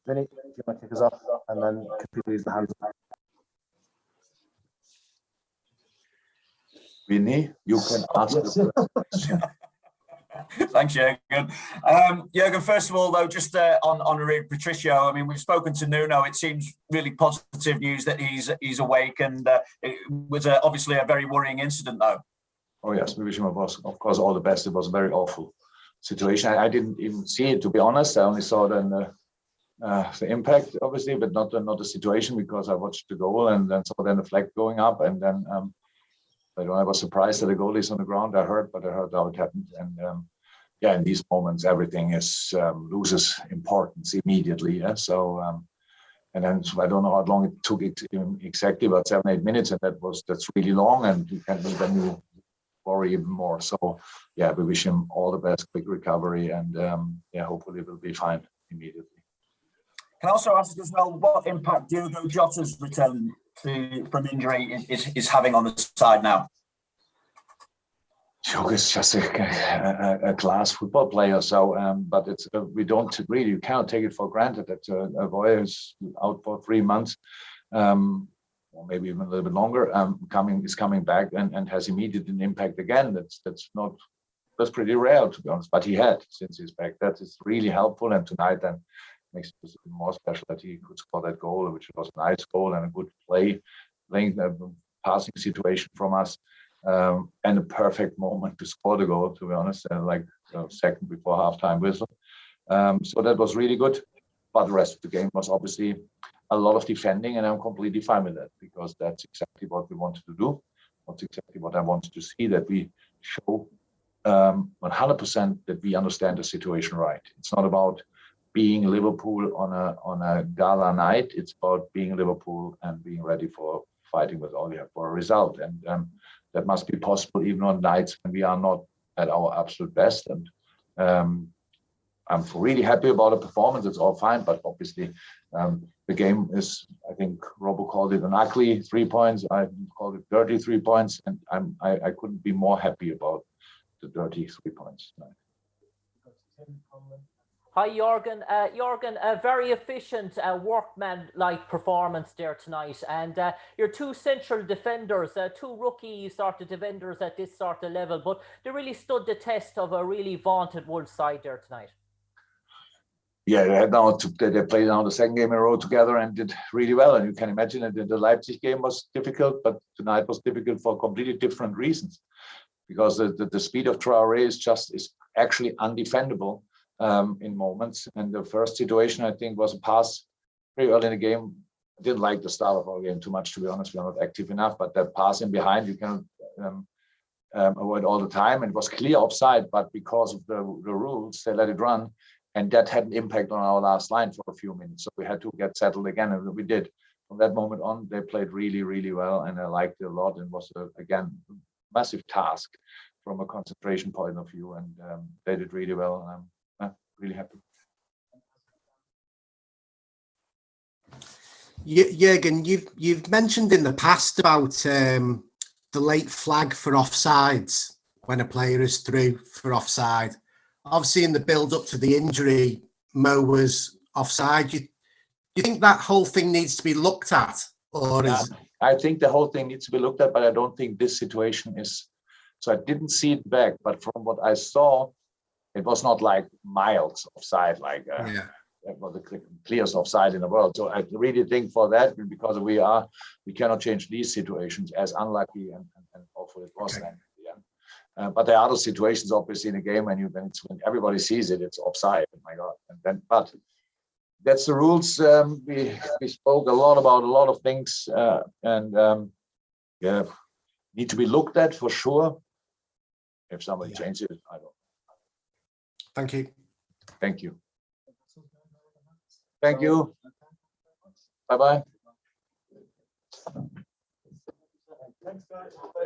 Vinny, do you want to kick us off and then completely the hands up? Vinny, you can ask the question. Thanks, Jurgen. Jurgen, first of all, though, just on Rui Patricio, I mean, we've spoken to Nuno. It seems really positive news that he's awake, and it was obviously a very worrying incident, though. Oh yes, we wish him, of course, all the best. It was a very awful situation. I didn't even see it, to be honest. I only saw then the impact, obviously, but not the situation, because I watched the goal and then saw then the flag going up, and then I was surprised that the goal is on the ground. I heard how it happened, and yeah, in these moments, everything loses importance immediately. Yeah, so and then I don't know how long it took exactly, about 7-8 minutes, and that's really long, and you can even worry even more. So yeah, we wish him all the best, quick recovery, and yeah, hopefully it will be fine immediately. Can I also ask as well what impact DIOGO Jota's return from injury is having on the side now? Diogo is just a class football player, so but it's we don't really, you cannot take it for granted that a boy who's out for 3 months, or maybe even a little bit longer, is coming back and has immediate impact again. That's pretty rare, to be honest, but he had since he's back. That is really helpful, and tonight then makes it even more special that he could score that goal, which was a nice goal and a good playing passing situation from us, and a perfect moment to score the goal, to be honest, like a second before halftime whistle. So that was really good, but the rest of the game was obviously a lot of defending, and I'm completely fine with that, because that's exactly what we wanted to do. That's exactly what I wanted to see, that we show 100% that we understand the situation right. It's not about being Liverpool on a gala night. It's about being Liverpool and being ready for fighting with all you have for a result. And that must be possible even on nights when we are not at our absolute best. And I'm really happy about the performance. It's all fine, but obviously the game is, I think Robo called it an ugly 3 points. I called it dirty 3 points, and I couldn't be more happy about the dirty 3 points tonight. Hi, Jurgen. Jurgen, a very efficient workman-like performance there tonight. And your two central defenders, two rookie sort of defenders at this sort of level, but they really stood the test of a really vaunted Wolves side there tonight. Yeah, they played now the second game in a row together and did really well. And you can imagine that the Leipzig game was difficult, but tonight was difficult for completely different reasons. Because the speed of Traoré is actually undefendable in moments. And the first situation, I think, was a pass very early in the game. I didn't like the start of our game too much, to be honest. We are not active enough, but that pass in behind, you can avoid all the time. And it was clear offside, but because of the rules, they let it run. And that had an impact on our last line for a few minutes. So we had to get settled again, and we did. From that moment on, they played really, really well, and I liked it a lot. And it was, again, massive task from a concentration point of view, and they did really well, and I'm really happy. Jurgen, you've mentioned in the past about the late flag for offsides when a player is through for offside. Obviously, in the build-up to the injury, Mo was offside. Do you think that whole thing needs to be looked at, or is? I think the whole thing needs to be looked at, but I don't think this situation is. So I didn't see it back, but from what I saw, it was not like miles offside, like it was the clearest offside in the world. So I really think for that, because we cannot change these situations, as unlucky and awful it was then. Yeah. But there are other situations, obviously, in the game when everybody sees it, it's offside. Oh my God! But that's the rules. We spoke a lot about a lot of things, and yeah, need to be looked at for sure. If somebody changes it, I don't know. Thank you. Thank you. Thank you. Bye-bye.